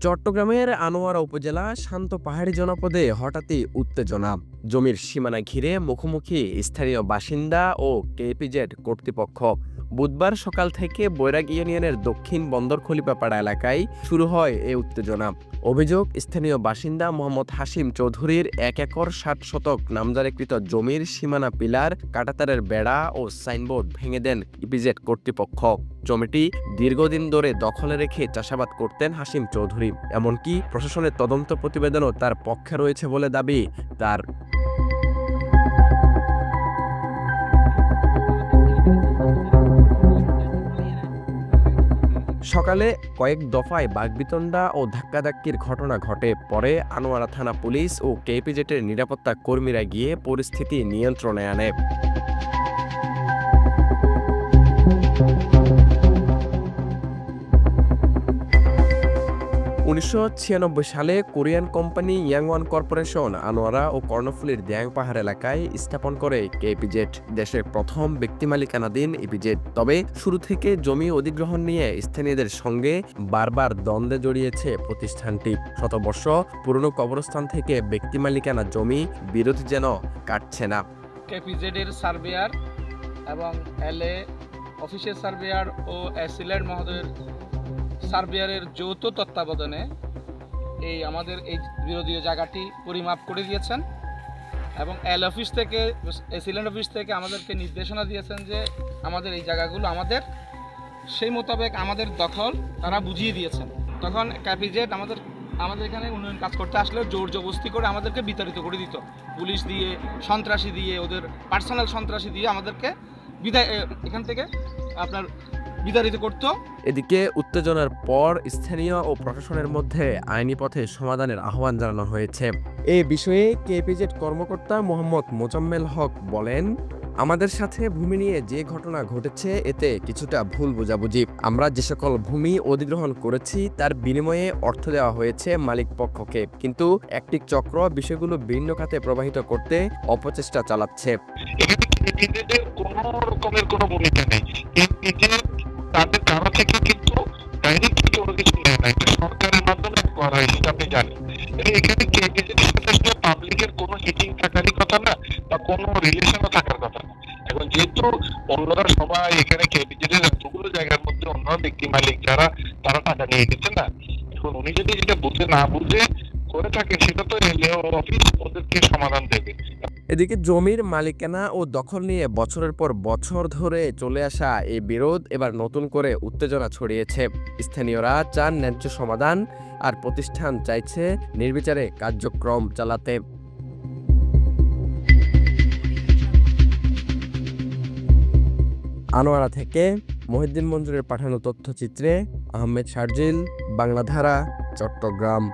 চট্টগ্রামের আনোয়ারা উপজেলা শান্ত পাহাড়ি জনপদে হঠাৎই উত্তেজনা। জমির সীমানা ঘিরে মুখোমুখি স্থানীয় বাসিন্দা ও কেপিজেড কর্তৃপক্ষ। বুধবার সকাল থেকে বৈরাগ ইউনিয়নের দক্ষিণ বন্দর খলিফাপাড়া এলাকায় শুরু হয় এই উত্তেজনা। অভিযোগ, স্থানীয় বাসিন্দা মোহাম্মদ হাশিম চৌধুরীর 1 একর 60 শতক নামজারিকৃত জমির সীমানা পিলার, কাঁটাতারের বেড়া ও সাইনবোর্ড ভেঙে দেন ইপিজেড কর্তৃপক্ষ। জমিটি দীর্ঘদিন ধরে দখলে রেখে চাষাবাদ করতেন হাশিম চৌধুরী। এমনকি প্রশাসনের তদন্ত প্রতিবেদনও তার পক্ষে রয়েছে বলে দাবি তার। সকালে কয়েক দফায় বাকবিতণ্ডা ও ধাক্কাধাক্কির ঘটনা ঘটে। পরে আনোয়ারা থানা পুলিশ ও কেপিজেটের নিরাপত্তা কর্মীরা গিয়ে পরিস্থিতি নিয়ন্ত্রণে আনে। 1996 সালে কোরিয়ান কোম্পানি ইয়াংওয়ান কর্পোরেশন আনোয়ারা ও কর্ণফুলীর দ্যাং পাহাড় এলাকায় স্থাপন করে কেপিজেড, দেশের প্রথম ব্যক্তিমালিকানাধীন ইপিজেড। তবে শুরু থেকে জমি অধিগ্রহণ নিয়ে স্থানীয়দের সঙ্গে বারবার দ্বন্দ্বে জড়িয়েছে প্রতিষ্ঠানটি। শতবর্ষ পুরনো কবরস্থান থেকে ব্যক্তিমালিকানা জমি বিরোধী যেন কাটছে না। কেপিজেড এর সার্ভেয়ার এবং এলএ অফিসের সার্ভেয়ার ও অ্যাসিল্যান্ড মহোদয়ের সার্ভেয়ারের যৌথ তত্ত্বাবধানে আমাদের এই বিরোধী জায়গাটি পরিমাপ করে দিয়েছেন এবং এল অফিস থেকে, অ্যাসিল্যান্ড অফিস থেকে আমাদেরকে নির্দেশনা দিয়েছেন যে আমাদের এই জায়গাগুলো আমাদের, সেই মোতাবেক আমাদের দখল তারা বুঝিয়ে দিয়েছেন। তখন কেপিজেড আমাদের এখানে উন্নয়ন কাজ করতে আসলে জোর জবরদস্তি করে আমাদেরকে বিতাড়িত করে দিত, পুলিশ দিয়ে, সন্ত্রাসী দিয়ে, ওদের পার্সোনাল সন্ত্রাসী দিয়ে আমাদেরকে এখান থেকে বিতাড়িত করত। এদিকে উত্তেজনার পর স্থানীয় ও প্রশাসনের মধ্যে আইনি পথে সমাধানের আহ্বান জানানো হয়েছে। এই বিষয়ে কেপিজেড কর্মকর্তা মোহাম্মদ মোজাম্মেল হক বলেন, আমাদের সাথে ভূমি নিয়ে যে ঘটনা ঘটেছে এতে কিছুটা ভুল বোঝাবুঝি। আমরা যে সকল ভূমি অধিগ্রহণ করেছি তার বিনিময়ে অর্থ দেওয়া হয়েছে মালিক পক্ষকে, কিন্তু একটি চক্র বিষয়গুলো ভিন্ন খাতে প্রবাহিত করতে অপচেষ্টা চালাচ্ছে। কোনো রকমের কোনো ভূমিকা নেই, তাদের কারো থেকে কিন্তু ডাইরেক্টলি কোনো কিছু নেয় না, এটা সরকারের মাধ্যমে করা হয়, সেটা আপনি জানেন। এখানে কেপিজেডের সাথে পাবলিকের কোনো হিটিং থাকারই কথা না, বা কোনো রিলেশনও থাকার কথা না। এখন যেহেতু অন্যরা সবাই এখানে কেপিজেডের এতগুলো জায়গার মধ্যে অন্য ব্যক্তি মালিক যারা, তারা টাকা নিয়ে গেছে না। এখন উনি যদি যেটা বুঝে না বুঝে করে থাকে, সেটা তো এলএও অফিস ওদেরকে সমাধান দেবে। এদিকে জমির মালিকানা ও দখল নিয়ে বছরের পর বছর ধরে চলে আসা এই বিরোধ এবার নতুন করে উত্তেজনা ছড়িয়েছে। স্থানীয়রা চান ন্যায্য সমাধান, আর প্রতিষ্ঠান চাইছে নির্বিচারে কার্যক্রম চালাতে। আনোয়ারা থেকে মহিউদ্দিন মঞ্জুরের পাঠানো তথ্যচিত্রে আহমেদ শারজিল, বাংলাধারা, চট্টগ্রাম।